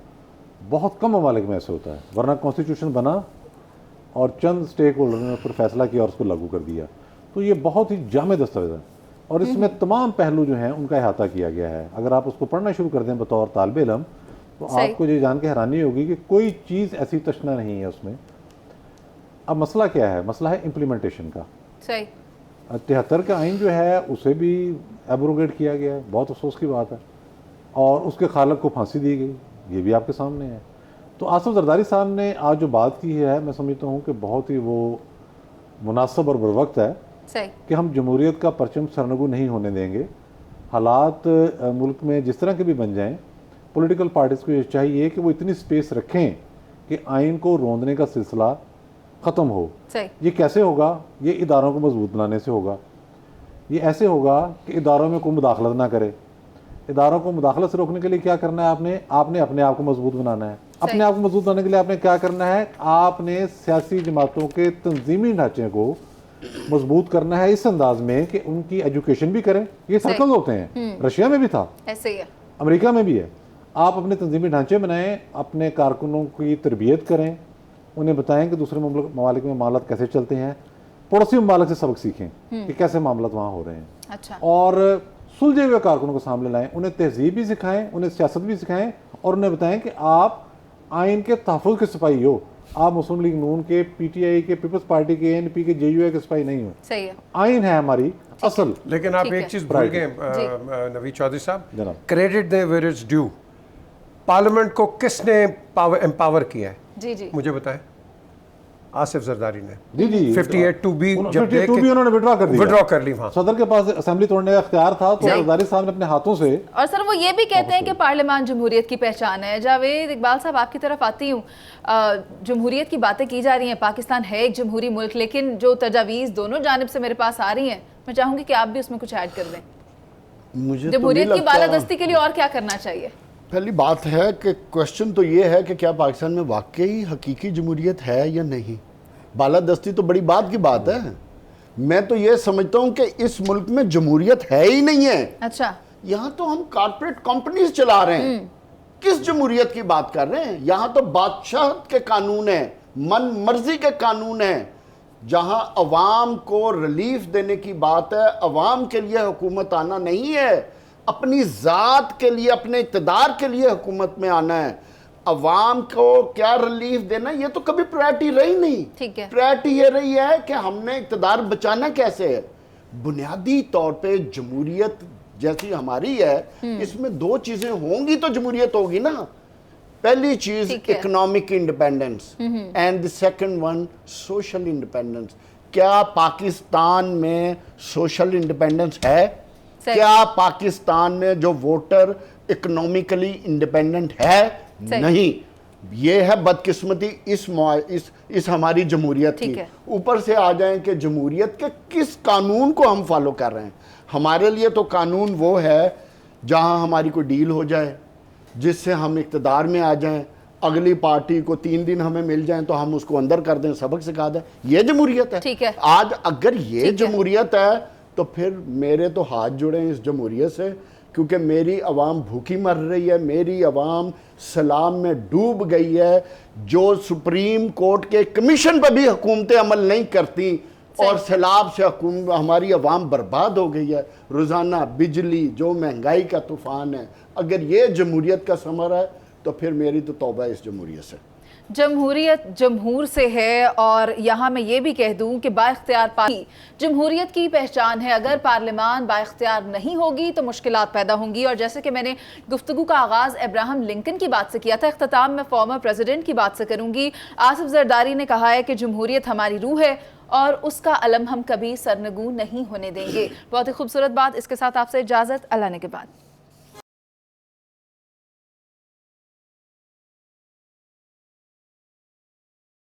बहुत कम ममालिक में ऐसे होता है। वरना कॉन्स्टिट्यूशन बना और चंद स्टेक होल्डर ने उस पर फैसला किया और उसको लागू कर दिया। तो ये बहुत ही जामे दस्तावेज़ है, और इसमें तमाम पहलू जो हैं उनका अहाता किया गया है। अगर आप उसको पढ़ना शुरू कर दें बतौर तालिब इल्म, तो आपको ये जान के हैरानी होगी कि कोई चीज़ ऐसी तशना नहीं है उसमें। अब मसला क्या है? मसला है इम्प्लीमेंटेशन का। सही। 73 का आइन जो है उसे भी एब्रोगेट किया गया है, बहुत अफसोस की बात है, और उसके खालक को फांसी दी गई, ये भी आपके सामने है। तो आसिफ जरदारी साहब ने आज जो बात की है, मैं समझता हूँ कि बहुत ही वो मुनासिब और बरवक्त है सही। कि हम जमहूरियत का परचम सरनगू नहीं होने देंगे। हालात मुल्क में जिस तरह के भी बन जाएं, पॉलिटिकल पार्टीज़ को ये चाहिए कि वो इतनी स्पेस रखें कि आइन को रोंदने का सिलसिला ख़त्म हो। सही। ये कैसे होगा? ये इदारों को मजबूत बनाने से होगा। ये ऐसे होगा कि इदारों में कोई मुदाखलत ना करे। इदारों को मुदाखलत से रोकने के लिए क्या करना है? आपने अपने आप को मजबूत बनाना है। अपने आप को मजबूत बनाने के लिए आपने क्या करना है? आपने सियासी जमातों के तंजीमी ढांचे को मजबूत करना है, इस अंदाज में कि उनकी एजुकेशन भी करें। ये सर्कल होते हैं, रशिया में भी था, ऐसे ही है, अमेरिका में भी है। आप अपने तंजीमी ढांचे बनाएं, अपने कारकुनों की तरबियत करें, उन्हें बताएं कि दूसरे ममालिक में मामलात कैसे चलते हैं, पड़ोसी ममालिक से सबक सीखें कि कैसे मामलात वहाँ हो रहे हैं। अच्छा। और सुलझे हुए कारकुनों को सामने लाएं, उन्हें तहजीब भी सिखाएं, उन्हें सियासत भी सिखाएं, और उन्हें बताएं कि आप आइन के तहफ़्फ़ुज़ के सिपाही हो। आप मुस्लिम लीग नून के, PTI के, पीपल्स पार्टी के, ANP के, JUI के सिपाही नहीं हो। सही है। आइन है हमारी असल। लेकिन आप ठीक एक है। चीज़ भूल गए नवीद चौधरी साहब, जनाब। क्रेडिट दें वेयर इट्स ड्यू। पार्लियामेंट को किसने एम्पावर किया है? जी जी। मुझे बताएं। आसिफ जरदारी ने। जी जी 58(2)B जब 58(2)B उन्होंने विड्रॉ कर ली वहाँ। सदर के पास असेंबली तोड़ने का इख्तियार था, तो जरदारी साहब ने अपने हाथों से। और सर वो ये भी कहते हैं कि पार्लियामान जमहूरियत की पहचान है। जावेद इकबाल साहब, आपकी तरफ आती हूँ। जमहूरियत की बातें की जा रही हैं, पाकिस्तान है एक जमहूरी मुल्क, लेकिन जो तजावीज़ दोनों जानिब से मेरे पास आ रही हैं, मैं चाहूँगी कि आप भी उसमें कुछ ऐड कर दें। मुझे जमहूरियत तो की बालादस्ती के लिए और क्या करना चाहिए? पहली बात है कि क्वेश्चन तो ये है कि क्या पाकिस्तान में वाकई हकीकी जमहूरियत है या नहीं। बालादस्ती तो बड़ी बात की बात है। मैं तो ये समझता हूँ कि इस मुल्क में जमहूरियत है ही नहीं है। अच्छा। यहाँ तो हम कारपोरेट कंपनीज चला रहे हैं। किस जमहूरियत की बात कर रहे हैं? यहाँ तो बादशाह के कानून है, मन मर्जी के कानून है। जहाँ अवाम को रिलीफ देने की बात है, अवाम के लिए हुकूमत आना नहीं है, अपनी ज़ात के लिए, अपने इक़्तिदार के लिए हुकूमत में आना है। अवाम को क्या रिलीफ देना, ये तो कभी प्रायोरिटी रही नहीं। ठीक है। प्रायोरिटी ये रही है कि हमने इक़्तिदार बचाना कैसे है। बुनियादी तौर पे जमहूरियत जैसी हमारी है, इसमें दो चीज़ें होंगी तो जमहूरियत होगी ना। पहली चीज़ economic independence and the second one social independence. क्या पाकिस्तान में सोशल इंडिपेंडेंस है? क्या पाकिस्तान में जो वोटर इकोनॉमिकली इंडिपेंडेंट है? नहीं। ये है बदकिस्मती इस हमारी जमहूरियत ठीक की। है। ऊपर से आ जाएं कि जमहूरियत के किस कानून को हम फॉलो कर रहे हैं। हमारे लिए तो कानून वो है जहां हमारी कोई डील हो जाए जिससे हम इक़्तिदार में आ जाएं, अगली पार्टी को 3 दिन हमें मिल जाएं तो हम उसको अंदर कर दें, सबक सिखा दें। ये जमहूरियत है। ठीक है। आज अगर ये ठीक है। जमहूरियत है तो फिर मेरे तो हाथ जुड़े हैं इस जमहूरियत से, क्योंकि मेरी आवाम भूखी मर रही है, मेरी आवाम सलाम में डूब गई है। जो सुप्रीम कोर्ट के कमीशन पर भी हुकूमतें अमल नहीं करती और सैलाब से हमारी आवाम बर्बाद हो गई है। रोज़ाना बिजली, जो महंगाई का तूफान है, अगर ये जमहूरियत का समर है तो फिर मेरी तो तौबा इस जमहूरियत से। जमहूरियत जमहूर से है, और यहाँ मैं ये भी कह दूँ कि बाइख्तियार पार्टी जमहूरियत की पहचान है। अगर पार्लियामान बाइख्तियार नहीं होगी तो मुश्किलात पैदा होंगी। और जैसे कि मैंने गुफ्तगू का आगाज़ अब्राहम लिंकन की बात से किया था, इख्तिताम में फॉर्मर प्रेसिडेंट की बात से करूँगी। आसिफ जरदारी ने कहा है कि जमहूरियत हमारी रूह है और उसका अलम हम कभी सरनगू नहीं होने देंगे। बहुत ही खूबसूरत बात। इसके साथ आपसे इजाज़त, अल्लाह ने के बाद।